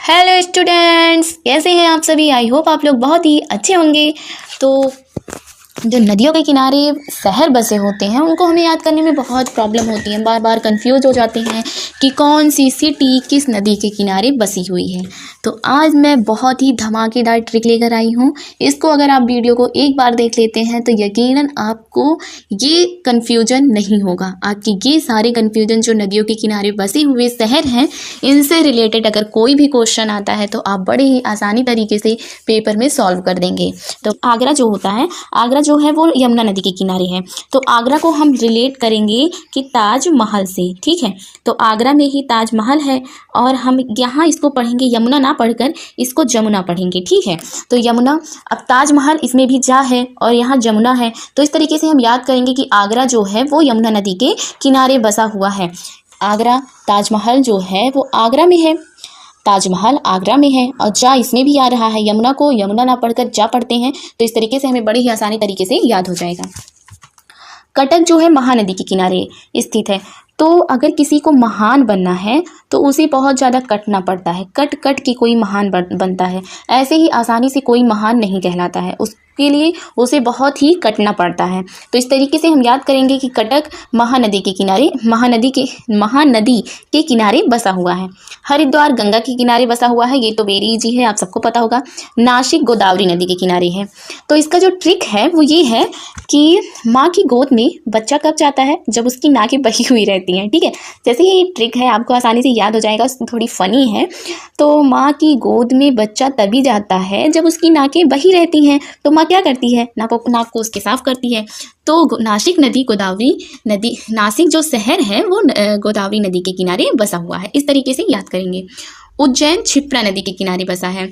Hello students, कैसे हैं आप सभी। आई होप आप लोग बहुत ही अच्छे होंगे। तो जो नदियों के किनारे शहर बसे होते हैं उनको हमें याद करने में बहुत प्रॉब्लम होती है, बार बार कंफ्यूज हो जाते हैं कि कौन सी सिटी किस नदी के किनारे बसी हुई है। तो आज मैं बहुत ही धमाकेदार ट्रिक लेकर आई हूँ। इसको अगर आप वीडियो को एक बार देख लेते हैं तो यकीनन आपको ये कन्फ्यूजन नहीं होगा। आपकी ये सारे कन्फ्यूजन जो नदियों के किनारे बसे हुए शहर हैं इनसे रिलेटेड अगर कोई भी क्वेश्चन आता है तो आप बड़े ही आसानी तरीके से पेपर में सॉल्व कर देंगे। तो आगरा जो होता है, आगरा जो है वो यमुना नदी के किनारे है। तो आगरा को हम रिलेट करेंगे कि ताजमहल से, ठीक है। तो आगरा में ही ताजमहल है और हम यहाँ इसको पढ़ेंगे यमुना ना पढ़कर इसको जमुना पढ़ेंगे, ठीक है। तो यमुना, अब ताजमहल इसमें भी जा है और यहाँ जमुना है, तो इस तरीके से हम याद करेंगे कि आगरा जो है वो यमुना नदी के किनारे बसा हुआ है। आगरा, ताजमहल जो है वो आगरा में है, ताजमहल आगरा में है और जा इसमें भी आ रहा है। यमुना को यमुना ना पढ़कर जा पढ़ते हैं तो इस तरीके से हमें बड़ी ही आसानी तरीके से याद हो जाएगा। कटक जो है महानदी के किनारे स्थित है। तो अगर किसी को महान बनना है तो उसे बहुत ज़्यादा कटना पड़ता है, कट कट के कोई महान बनता है। ऐसे ही आसानी से कोई महान नहीं कहलाता है, उसके लिए उसे बहुत ही कटना पड़ता है। तो इस तरीके से हम याद करेंगे कि कटक महानदी के किनारे, महानदी के किनारे बसा हुआ है। हरिद्वार गंगा के किनारे बसा हुआ है, ये तो वेरी इजी है, आप सबको पता होगा। नासिक गोदावरी नदी के किनारे है। तो इसका जो ट्रिक है वो ये है कि माँ की गोद में बच्चा कब जाता है, जब उसकी नाकें बही हुई रहती हैं, ठीक है। जैसे ये ट्रिक है आपको आसानी से याद हो जाएगा, थोड़ी फनी है। तो माँ की गोद में बच्चा तभी जाता है जब उसकी नाकें बही रहती हैं। तो माँ क्या करती है, नाक को उसके साफ करती है। तो नासिक नदी, गोदावरी नदी, नासिक जो शहर है वो गोदावरी नदी के किनारे बसा हुआ है। इस तरीके से याद करेंगे। उज्जैन क्षिप्रा नदी के किनारे बसा है।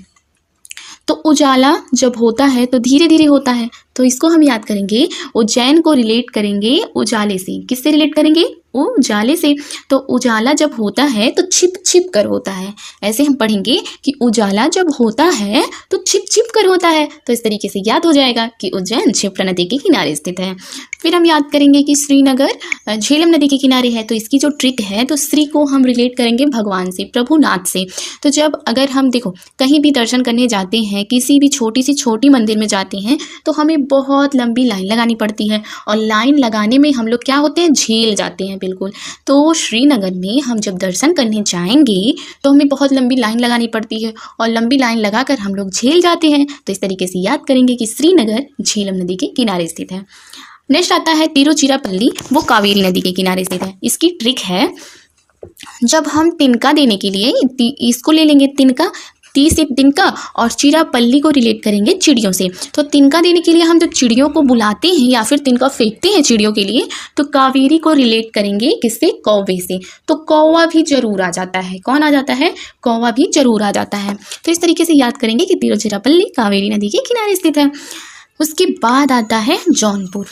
तो उजाला जब होता है तो धीरे धीरे होता है, तो इसको हम याद करेंगे, उज्जैन को रिलेट करेंगे उजाले से। किससे रिलेट करेंगे, उजाले से। तो उजाला जब होता है तो छिप छिप कर होता है। ऐसे हम पढ़ेंगे कि उजाला जब होता है तो छिप छिप कर होता है। तो इस तरीके से याद हो जाएगा कि उज्जैन क्षिप्रा नदी के किनारे स्थित है। फिर हम याद करेंगे कि श्रीनगर झेलम नदी के किनारे है। तो इसकी जो ट्रिक है, तो श्री को हम रिलेट करेंगे भगवान से, प्रभुनाथ से। तो जब अगर हम देखो कहीं भी दर्शन करने जाते हैं, किसी भी छोटी सी छोटी मंदिर में जाते हैं तो हमें बहुत लंबी लाइन लगानी पड़ती है और लाइन लगाने में हम लोग क्या होते हैं, झेल जाते हैं बिल्कुल। तो श्रीनगर में हम जब दर्शन करने जाएंगे तो हमें बहुत लंबी लाइन लगानी पड़ती है और लंबी लाइन लगाकर हम लोग झेल जाते हैं। तो इस तरीके से याद करेंगे कि श्रीनगर झेलम नदी के किनारे स्थित है। नेक्स्ट आता है तिरुचिरापल्ली, वो कावेरी नदी के किनारे स्थित है। इसकी ट्रिक है, जब हम तिनका देने के लिए इसको ले लेंगे, तिनका, ती से तिनका और चिरापल्ली को रिलेट करेंगे चिड़ियों से। तो तिनका देने के लिए हम जब चिड़ियों को बुलाते हैं या फिर तिनका फेंकते हैं चिड़ियों के लिए, तो कावेरी को रिलेट करेंगे किससे, कौवे से। तो कौवा भी जरूर आ जाता है। कौन आ जाता है, कौवा भी जरूर आ जाता है। तो इस तरीके से याद करेंगे कि तिरुचिरापल्ली कावेरी नदी के किनारे स्थित है। उसके बाद आता है जौनपुर।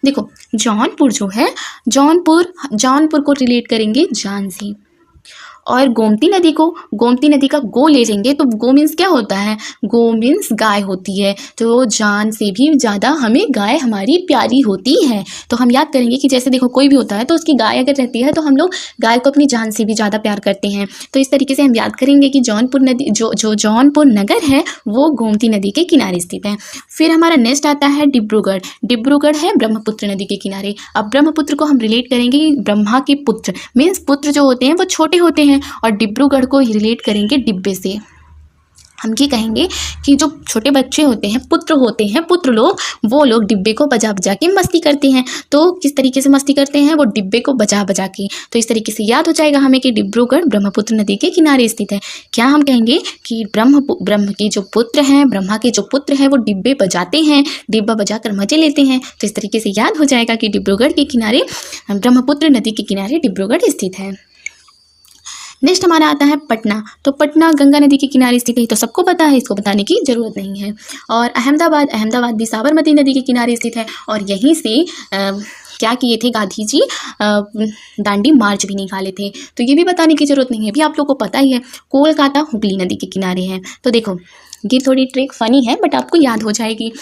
देखो जौनपुर जो है, जौनपुर को रिलेट करेंगे जान से। और गोमती नदी को, गोमती नदी का गो ले लेंगे तो गो मीन्स क्या होता है, गो मीन्स गाय होती है। तो जान से भी ज़्यादा हमें गाय हमारी प्यारी होती है। तो हम याद करेंगे कि जैसे देखो कोई भी होता है तो उसकी गाय अगर रहती है तो हम लोग गाय को अपनी जान से भी ज़्यादा प्यार करते हैं। तो इस तरीके से हम याद करेंगे कि जौनपुर नदी, जो जौनपुर नगर है वो गोमती नदी के किनारे स्थित है। फिर हमारा नेक्स्ट आता है डिब्रूगढ़। डिब्रूगढ़ है ब्रह्मपुत्र नदी के किनारे। अब ब्रह्मपुत्र को हम रिलेट करेंगे ब्रह्मा के पुत्र, मीन्स पुत्र जो होते हैं वो छोटे होते हैं, और डिब्रूगढ़ को रिलेट करेंगे डिब्बे से। हम ये कहेंगे कि जो छोटे बच्चे होते हैं, पुत्र लोग, वो लोग डिब्बे को बजा बजा के मस्ती करते हैं। तो किस तरीके से मस्ती करते हैं, वो डिब्बे को बजा बजा के। तो इस तरीके से याद हो जाएगा हमें कि डिब्रूगढ़ ब्रह्मपुत्र नदी के किनारे स्थित है। क्या हम कहेंगे कि ब्रह्म के जो पुत्र हैं, ब्रह्मा के जो पुत्र हैं वो डिब्बे बजाते हैं, डिब्बा बजाकर मजे लेते हैं। तो इस तरीके से याद हो जाएगा कि डिब्रूगढ़ के किनारे, ब्रह्मपुत्र नदी के किनारे डिब्रूगढ़ स्थित है। नेक्स्ट हमारा आता है पटना। तो पटना गंगा नदी के किनारे स्थित है, तो सबको पता है, इसको बताने की ज़रूरत नहीं है। और अहमदाबाद भी साबरमती नदी के किनारे स्थित है और यहीं से क्या किए थे गांधी जी, दांडी मार्च भी निकाले थे। तो ये भी बताने की ज़रूरत नहीं है, भी आप लोगों को पता ही है। कोलकाता हुगली नदी के किनारे है। तो देखो ये थोड़ी ट्रिक फ़नी है बट आपको याद हो जाएगी।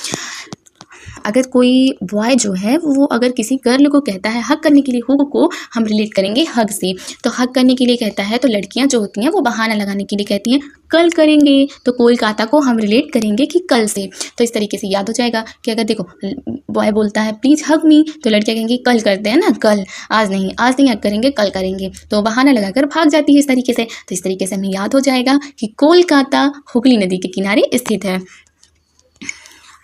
अगर कोई बॉय जो है वो अगर किसी गर्ल को कहता है हग करने के लिए, हुग को हम रिलेट करेंगे हग से। तो हग करने के लिए कहता है तो लड़कियां जो होती हैं वो बहाना लगाने के लिए कहती हैं कल करेंगे, तो कोलकाता को हम रिलेट करेंगे कि कल से। तो इस तरीके से याद हो जाएगा कि अगर देखो बॉय बोलता है प्लीज़ हग मी, तो लड़कियां कहेंगी कल करते हैं ना, कल, आज नहीं हग करेंगे, कल करेंगे। तो बहाना लगाकर भाग जाती है इस तरीके से। तो इस तरीके से हमें याद हो जाएगा कि कोलकाता हुगली नदी के किनारे स्थित है।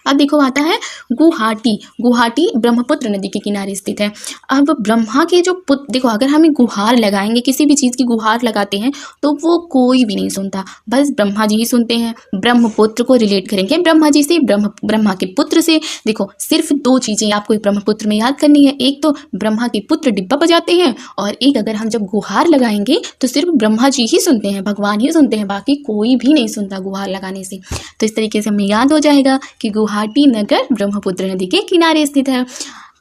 अब देखो आता है गुवाहाटी। गुवाहाटी ब्रह्मपुत्र नदी के किनारे स्थित है। अब ब्रह्मा के जो पुत्र, देखो अगर हमें गुहार लगाएंगे, किसी भी चीज़ की गुहार लगाते हैं तो वो कोई भी नहीं सुनता, बस ब्रह्मा जी ही सुनते हैं। ब्रह्मपुत्र को रिलेट करेंगे ब्रह्मा जी से, ब्रह्मा के पुत्र से। देखो सिर्फ दो चीज़ें आपको ब्रह्मपुत्र में याद करनी है, एक तो ब्रह्मा के पुत्र डिब्बा बजाते हैं, और एक अगर हम जब गुहार लगाएंगे तो सिर्फ ब्रह्मा जी ही सुनते हैं, भगवान ही सुनते हैं, बाकी कोई भी नहीं सुनता गुहार लगाने से। तो इस तरीके से हमें याद हो जाएगा कि गुवाहाटी नगर ब्रह्मपुत्र नदी के किनारे स्थित है।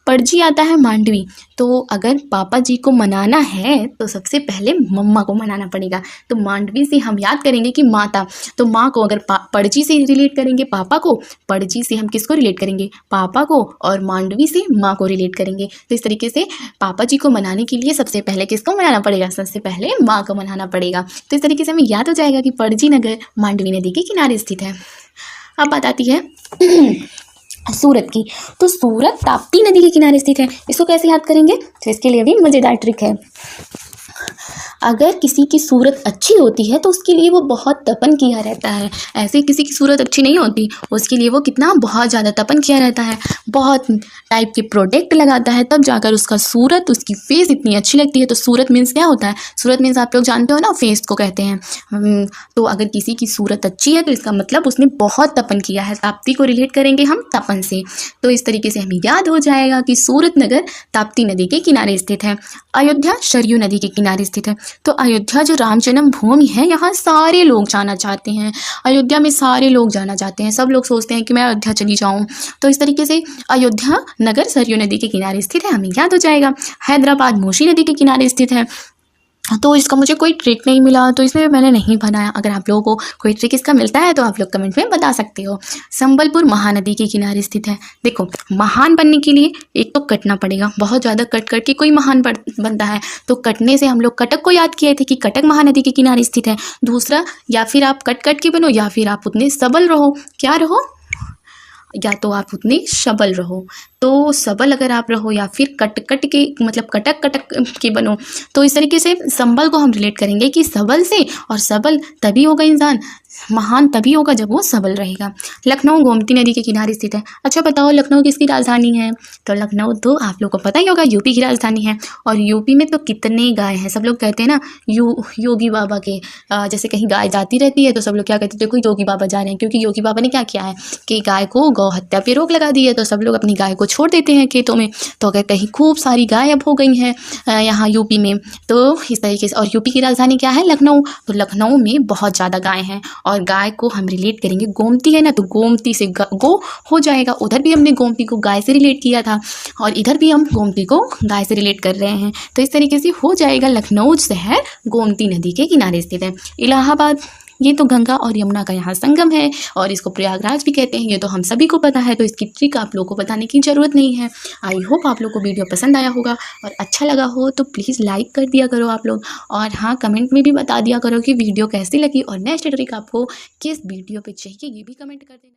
पणजी आता है मांडवी। तो अगर पापा जी को मनाना है तो सबसे पहले मम्मा को मनाना पड़ेगा। तो मांडवी से हम याद करेंगे कि माता, तो माँ को अगर पणजी से रिलेट करेंगे पापा को, पणजी से हम किसको रिलेट करेंगे, पापा को, और मांडवी से माँ को रिलेट करेंगे। तो इस तरीके से पापा जी को मनाने के लिए सबसे पहले किसको मनाना पड़ेगा, सबसे पहले माँ को मनाना पड़ेगा। तो इस तरीके से हमें याद हो जाएगा कि पणजी नगर मांडवी नदी के किनारे स्थित है। अब बात आती है सूरत की। तो सूरत ताप्ती नदी के किनारे स्थित है। इसको कैसे याद करेंगे, तो इसके लिए भी मज़ेदार ट्रिक है। अगर किसी की सूरत अच्छी होती है तो उसके लिए वो बहुत तपन किया रहता है। ऐसे किसी की सूरत अच्छी नहीं होती, उसके लिए वो कितना बहुत ज़्यादा तपन किया रहता है, बहुत टाइप के प्रोडक्ट लगाता है, तब जाकर उसका सूरत, उसकी फेस इतनी अच्छी लगती है। तो सूरत मीन्स क्या होता है, सूरत मीन्स आप लोग जानते हो ना, फेस को कहते हैं। तो अगर किसी की सूरत अच्छी है तो इसका मतलब उसने बहुत तपन किया है। ताप्ती को रिलेट करेंगे हम तपन से। तो इस तरीके से हमें याद हो जाएगा कि सूरत नगर ताप्ती नदी के किनारे स्थित है। अयोध्या सरयू नदी के किनारे स्थित है। तो अयोध्या जो राम जन्म भूमि है, यहाँ सारे लोग जाना चाहते हैं। अयोध्या में सारे लोग जाना चाहते हैं, सब लोग सोचते हैं कि मैं अयोध्या चली जाऊँ। तो इस तरीके से अयोध्या नगर सरयू नदी के किनारे स्थित है, हमें याद हो जाएगा। हैदराबाद मूसी नदी के किनारे स्थित है। तो इसका मुझे कोई ट्रिक नहीं मिला, तो इसलिए मैंने नहीं बनाया। अगर आप लोगों को कोई ट्रिक इसका मिलता है तो आप लोग कमेंट में बता सकते हो। संबलपुर महानदी के किनारे स्थित है। देखो महान बनने के लिए एक तो कटना पड़ेगा, बहुत ज़्यादा कट करके कोई महान बनता है। तो कटने से हम लोग कटक को याद किए थे कि कटक महानदी के किनारे स्थित है। दूसरा, या फिर आप कट कट के बनो या फिर आप उतने सबल रहो, क्या रहो, या तो आप उतने सबल रहो। तो सबल अगर आप रहो या फिर कट कट के, मतलब कटक कटक के बनो। तो इस तरीके से संबल को हम रिलेट करेंगे कि सबल से, और सबल तभी होगा इंसान, महान तभी होगा जब वो सबल रहेगा। लखनऊ गोमती नदी के किनारे स्थित है। अच्छा बताओ लखनऊ किसकी राजधानी है, तो लखनऊ तो आप लोगों को पता ही होगा यूपी की राजधानी है। और यूपी में तो कितने गाय हैं, सब लोग कहते हैं ना योगी बाबा के, जैसे कहीं गाय जाती रहती है तो सब लोग क्या कहते हैं, देखो योगी बाबा जा रहे हैं, क्योंकि योगी बाबा ने क्या किया है कि गाय को गौ हत्या पे रोक लगा दी है। तो सब लोग अपनी गाय को छोड़ देते हैं खेतों में। तो अगर कहीं खूब सारी गाय अब हो गई हैं यहाँ यूपी में, तो इस तरीके से, और यूपी की राजधानी क्या है, लखनऊ। तो लखनऊ में बहुत ज़्यादा गाय हैं, और गाय को हम रिलेट करेंगे, गोमती है ना, तो गोमती से गो हो जाएगा। उधर भी हमने गोमती को गाय से रिलेट किया था, और इधर भी हम गोमती को गाय से रिलेट कर रहे हैं। तो इस तरीके से हो जाएगा लखनऊ शहर गोमती नदी के किनारे स्थित है। इलाहाबाद, ये तो गंगा और यमुना का यहाँ संगम है, और इसको प्रयागराज भी कहते हैं, ये तो हम सभी को पता है। तो इसकी ट्रिक आप लोगों को बताने की ज़रूरत नहीं है। आई होप आप लोग को वीडियो पसंद आया होगा, और अच्छा लगा हो तो प्लीज़ लाइक कर दिया करो आप लोग, और हाँ कमेंट में भी बता दिया करो कि वीडियो कैसी लगी, और नेक्स्ट ट्रिक आपको किस वीडियो पे चाहिए ये भी कमेंट कर देना।